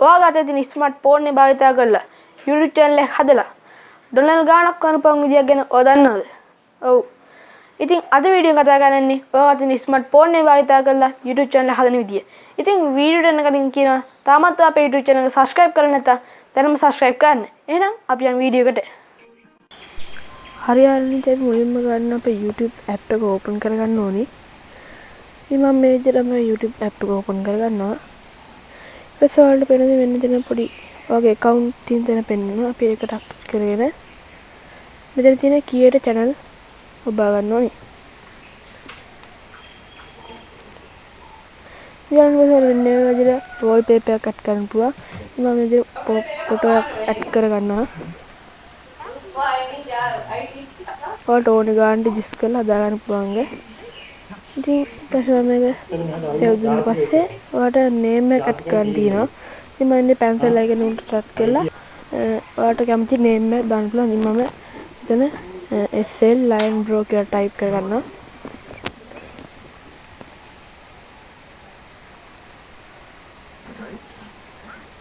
ඔයාගේ අතේ තියෙන ස්මාර්ට් ෆෝන් එක භාවිතා කරලා YouTube channel එක හදලා ඩොලර් ගාණක් කරපුවන් විදියක් ගැන ඔයා දන්නවද? ඔව්. ඉතින් අද වීඩියෝ කතා කරන්නේ ඔයාගේ තියෙන ස්මාර්ට් ෆෝන් එක භාවිතා කරලා YouTube channel එක හදන විදිය. ඉතින් වීඩියෝ එක කලින් කියනවා තාමත් අපේ YouTube channel එක subscribe කරලා නැත්නම් දැන්ම subscribe කරන්න. එහෙනම් අපි යමු වීඩියෝ එකට. හරියට මුලින්ම ගන්න අපේ YouTube app එක open කරගන්න ඕනේ. ඉතින් මම මේ විදිහටම YouTube app එක open කරගන්නවා. ඊට පස්සේ පෙන්නන මෙන්න දෙන පොඩි ඔයාගේ account තියෙන තැන පෙන්නනවා. අපි ඒක ටච් කරගෙන මෙතන තියෙන create channel ඔබා ගන්න ඕනේ. ඊළඟ වෙලාවට මේ විදිහට wallpaper එකක් add කරන්න පුළුවන්. මම මේ විදිහට photo එකක් add කරගන්නවා. ඔයාලට ඕනේ ගානට adjust කරලා හදා ගන්න පුළුවන්. ඉතින් ඊපස්සේ මේක save දුන්නා පස්සේ ඔයාලට name එක add කරන්න තියෙනවා. ඉතින් මම ඉන්නේ pencil එකෙන් උන්ට ටච් කරලා ඔයාලට කැමති name එක දාන්න පුළුවන්. ඉතින් මම එතන SL Lion Bro කියලා type කරගන්නවා.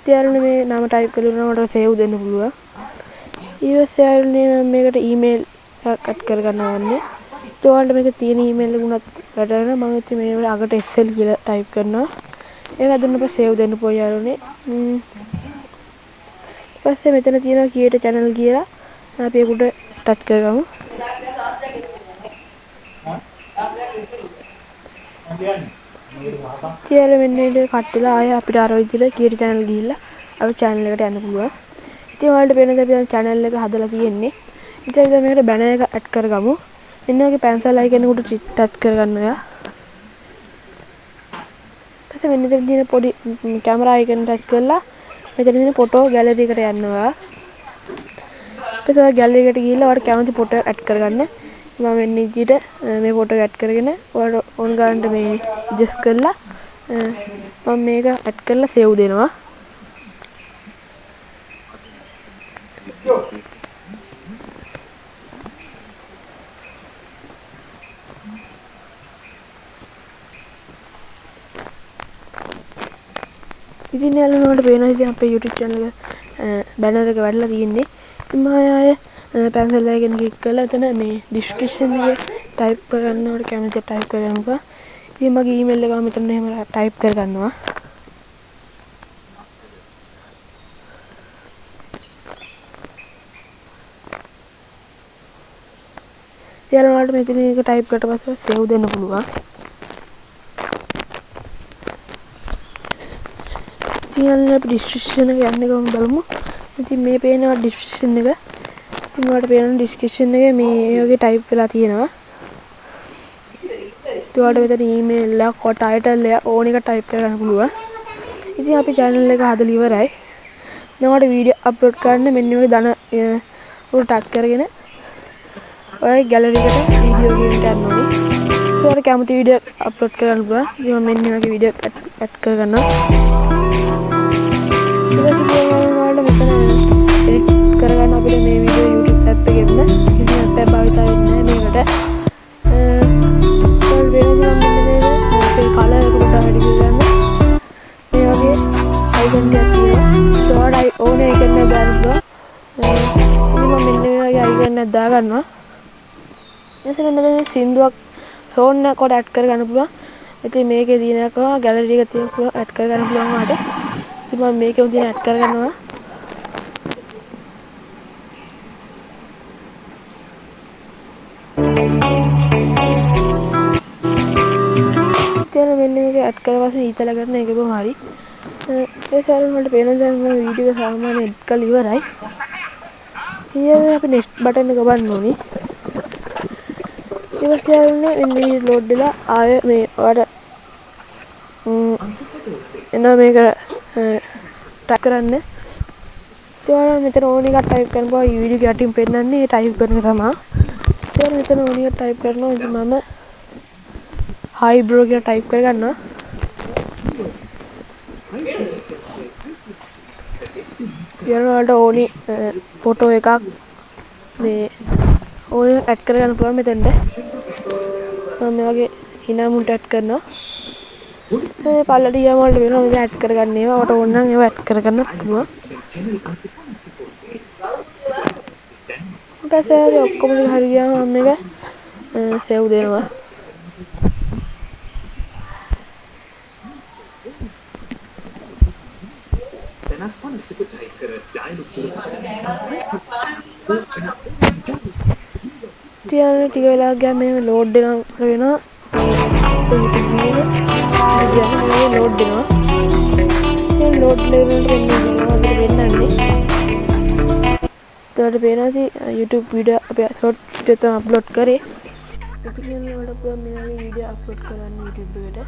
ඊළඟ මේ නම type කරලා මට save දෙන්න පුළුවන්. ඊපස්සේ මේකට email එකක් add කරගන්නවා වන්නේ. ඔයාලට මේක තියෙන email එක උනත් වැඩ කරනවා. මම ඉතින් මේ අගට SL කියලා type කරනවා. ඒක දුන්නපස්සේ save දෙන්න පොයාලුනේ. ඊපස්සේ මෙතන තියෙනවා create channel කියලා. අපි ඒකට ටච් කරගමු. කියලා මෙන්න ඉතින් කට් වෙලා ආයෙ අපිට අර විදිහට create channel ගිහිල්ලා අපි channel එකට යන්න පුළුවන්. ඉතින් ඔයාලට පේනද අපි දැන් channel එක හදලා තියෙන්නේ. ඉතින් අපි මේකට banner එක add කරගමු. මෙන්න ඔයගේ pencil icon එකට ටච් කරගන්න ඔයා. ඊපස්සේ මෙන්න ඉතින් තියෙන පොඩි camera icon ටච් කරලා මෙතන තියෙන photo gallery එකට යන්න ඔයා. ඊපස්සේ ඔයා gallery එකට ගිහිල්ලා ඔයාලට කැමති photo එක add කරගන්න. මම මෙන්න විදිහට මේ photo එක add කරගෙන ඔයාලට ඕන ගානට මේ adjust කරලා මම මේක add කරලා save දෙනවා. ඉතින් යාළුවන්ට පේනවා ඉතින් අපේ YouTube channel එක banner එක වැඩලා තියෙන්නේ. ඉතින් මම ආයේ pencil එකෙන් click කරලා එතන මේ description එකේ type කරගන්නවට කැමති type කරගන්නවා. ඉතින් මගේ email එක මෙතන එහෙම type කරගන්නවා. යාළුවන්ට මෙතන එක type කරලා පස්සේ save දෙන්න පුළුවන්. ඉතින් අපි description එක යන්න ගමු බලමු. ඉතින් මේ පේනවා description එක. ඉතින් ඔයාලට පේනවා description එකේ මේ වගේ type වෙලා තියෙනවා. ඉතින් ඔයාලට මෙතන email එක, title එක ඕන එක type කරගන්න පුළුවන්. ඉතින් අපි channel එක හදලා ඉවරයි. දැන් ඔයාලට video upload කරන්න මෙන්න මේ දන උඩ touch කරගෙන ඔය gallery එකට video ගේන්න යන්න ඕනේ. ඔයාලට කැමති video upload කරන්න පුළුවන්. ඉතින් මම මෙන්න මේ වගේ video add කරගන්නවා. කරගන්න අපිට මේ වීඩියෝ YouTube app එකෙන් කිසි app එකක් භාවිතා වෙන්නේ නැහැ මේකට. වෙනම අපේ කලර් එක උඩ වැඩි කරගන්න. මේ වගේ icon එකක් තියෙනවා. ඒකට ඕනේ icon එක දාන්න පුළුවන්. ඉතින් මම මෙන්න මේ වගේ icon එකක් දාගන්නවා. ඊට මෙන්න සින්දුවක් සෝන් එක කොට add කරගන්න පුළුවන්. ඉතින් මේකේ තියෙන එක gallery එක තියෙන පුළුවන් add කරගන්න පුළුවන් වාට. ඉතින් මම මේකේ උදින add කරගන්නවා. මෙන්න මේක ඇඩ් කරලා පස්සේ ඊතල කරන එක කොහොම හරි ඒ සාරන් වලට පේන දැන් මම වීඩියෝ එක සාමාන්‍යයෙන් එඩිට් කරලා ඉවරයි. ඊයේ අපි next button එක ගන්න ඕනේ. ඊට පස්සේ ආන්නේ මෙන්න මේ load වෙලා ආයෙ මේ ඔයාලට එනවා මේක type කරන්න. ඒ ඔයාලා මෙතන ඕන එකක් type කරනකොට වීඩියෝ එක යටින් පෙන්නන්නේ ඒ type කරන එක තමයි. ඒ මෙතන ඕන එකක් type කරනවා. ඉතින් මම hi bro කියලා type කරගන්නවා. ඊළඟට ඕනි ෆොටෝ එකක් මේ ඕනේ ඇඩ් කරගන්න පුළුවන් මෙතෙන්ට. මම මේ වගේ hina මුන්ට ඇඩ් කරනවා. මේ පල්ලට ගියාම වලට වෙනවා මේක ඇඩ් කරගන්න ඒවා. ඔයාලට ඕන නම් ඒවා ඇඩ් කරගන්න පුළුවන්. ඊපස්සේ ඔක්කොම හරි ගියාම මම මේක සේව් දෙනවා. ටික වෙලා ගියාම මේක ලෝඩ් වෙනවා. ලෝඩ් වෙනවා. මේ ලෝඩ් ලෙවල් වෙන්නන්නේ. ඒකට පේනවා YouTube වීඩියෝ අපි ෂොට් වීඩියෝ තමයි අප්ලෝඩ් කරේ. ඉතින් වලට පුළුවන් මේ වගේ වීඩියෝ අප්ලෝඩ් කරන්න YouTube එකට.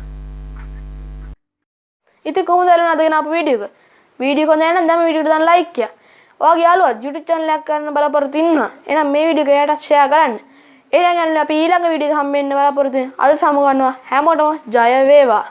ඉතින් කොහොමද අදගෙන අපේ වීඩියෝ එක? වීඩියෝ එක හොඳ නම් දැන් වීඩියෝ එකට දාන්න ලයික් කියා. ඔයාගේ යාළුවා YouTube channel එකක් කරන්න බලාපොරොත්තු ඉන්නවා. එහෙනම් මේ වීඩියෝ එක එයාට share කරන්න. එහෙනම් අපි ඊළඟ වීඩියෝ එක හම්බෙන්න බලාපොරොත්තු වෙනවා. අද සමු ගන්නවා. හැමෝටම ජය වේවා.